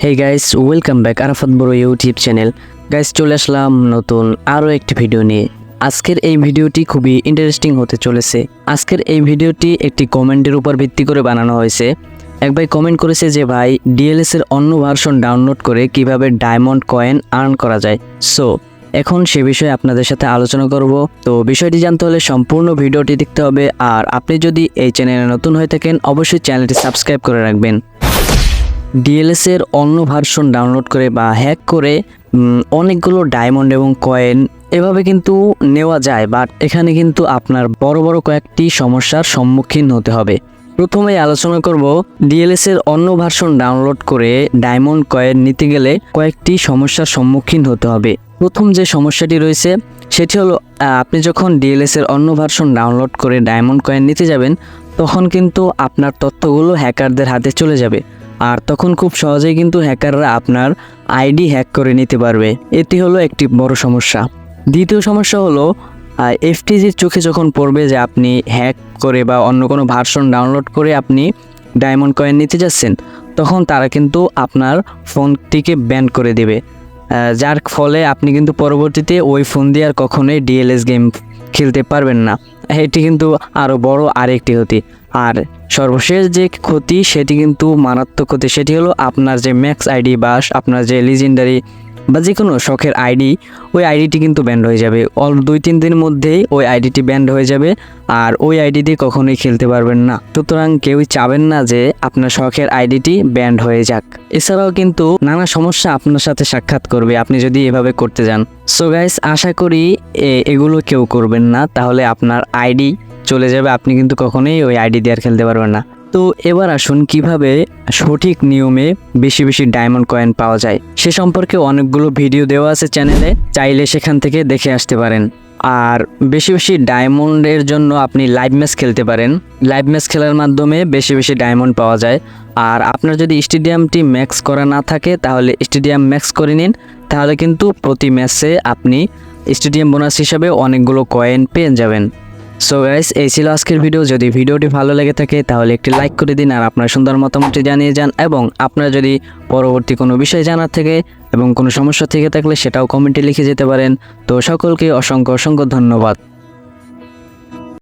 Hey guys, welcome back Arafat বড় YouTube channel. Guys, চলে আসলাম নতুন আরও একটি ভিডিও নিয়ে। আজকের এই ভিডিওটি খুবই ইন্টারেস্টিং হতে চলেছে। আজকের এই ভিডিওটি একটি কমেন্টের উপর ভিত্তি করে বানানো হয়েছে। এক ভাই কমেন্ট করেছে যে ভাই, ডিএলএস এর অন্য ভার্সন ডাউনলোড করে কিভাবে ডায়মন্ড কয়েন আর্ন করা যায়। সো এখন সে বিষয়ে আপনাদের সাথে আলোচনা করব। তো বিষয়টি জানতে হলে সম্পূর্ণ ভিডিওটি দেখতে হবে। আর আপনি যদি এই চ্যানেলে নতুন হয়ে থাকেন, অবশ্যই চ্যানেলটি সাবস্ক্রাইব করে রাখবেন। ডিএলএস এর অন্য ভার্সন ডাউনলোড করে বা হ্যাক করে অনেকগুলো ডায়মন্ড এবং কয়েন এভাবে কিন্তু নেওয়া যায়, বাট এখানে কিন্তু আপনার বড় বড় কয়েকটি সমস্যার সম্মুখীন হতে হবে। প্রথমে আলোচনা করব ডিএলএস এর অন্য ভার্সন ডাউনলোড করে ডায়মন্ড কয়েন নিতে গেলে কয়েকটি সমস্যার সম্মুখীন হতে হবে। প্রথম যে সমস্যাটি রয়েছে সেটি হলো, আপনি যখন ডিএলএস এর অন্য ভার্সন ডাউনলোড করে ডায়মন্ড কয়েন নিতে যাবেন, তখন কিন্তু আপনার তথ্যগুলো হ্যাকারদের হাতে চলে যাবে। আর তখন খুব সহজেই কিন্তু হ্যাকাররা আপনার আইডি হ্যাক করে নিতে পারবে। এটি হলো একটি বড় সমস্যা। দ্বিতীয় সমস্যা হলো, এফটিজির চোখে যখন পড়বে যে আপনি হ্যাক করে বা অন্য কোনো ভার্সন ডাউনলোড করে আপনি ডায়মন্ড কয়েন নিতে যাচ্ছেন, তখন তারা কিন্তু আপনার ফোনটিকে ব্যান করে দেবে, যার ফলে আপনি কিন্তু পরবর্তীতে ওই ফোন দিয়ে আর কখনোই ডিএলএস গেম খেলতে পারবেন না। এটি কিন্তু আরও বড় আরেকটি ক্ষতি। আর সর্বশেষ যে ক্ষতি সেটি কিন্তু মারাত্মক ক্ষতি। সেটি হলো আপনার যে ম্যাক্স আইডি বা আপনার যে লিজেন্ডারি বা যে কোনো শখের আইডি, ওই আইডিটি কিন্তু ব্যান্ড হয়ে যাবে। 2-3 দিনের মধ্যেই ওই আইডিটি ব্যান্ড হয়ে যাবে, আর ওই আইডি দিয়ে কখনোই খেলতে পারবেন না। সুতরাং কেউই চাবেন না যে আপনার শখের আইডিটি ব্যান্ড হয়ে যাক। এছাড়াও কিন্তু নানা সমস্যা আপনার সাথে সাক্ষাৎ করবে আপনি যদি এভাবে করতে যান। সো গাইস, আশা করি এগুলো কেউ করবেন না, তাহলে আপনার আইডি চলে যাবে, আপনি কিন্তু কখনোই ওই আইডি দিয়ে আর খেলতে পারবেন না। তো এবার আসুন কিভাবে সঠিক নিয়মে বেশি বেশি ডায়মন্ড কয়েন পাওয়া যায় সে সম্পর্কে অনেকগুলো ভিডিও দেওয়া আছে চ্যানেলে, চাইলে সেখান থেকে দেখে আসতে পারেন। আর বেশি বেশি ডায়মন্ডের জন্য আপনি লাইভ ম্যাচ খেলতে পারেন। লাইভ ম্যাচ খেলার মাধ্যমে বেশি বেশি ডায়মন্ড পাওয়া যায়। আর আপনার যদি স্টেডিয়ামটি ম্যাক্স করা না থাকে, তাহলে স্টেডিয়াম ম্যাক্স করে নিন, তাহলে কিন্তু প্রতি ম্যাচে আপনি স্টেডিয়াম বোনাস হিসাবে অনেকগুলো কয়েন পেয়ে যাবেন। সো গাইস, এই ছিল আজকের ভিডিও। যদি ভিডিওটি ভালো লেগে থাকে তাহলে একটি লাইক করে দিন, আর আপনার সুন্দর মতামতটি জানিয়ে যান। এবং আপনারা যদি পরবর্তী কোনো বিষয় জানার থেকে এবং কোনো সমস্যা থেকে থাকলে সেটাও কমেন্টে লিখে যেতে পারেন। তো সকলকে অসংখ্য অসংখ্য ধন্যবাদ।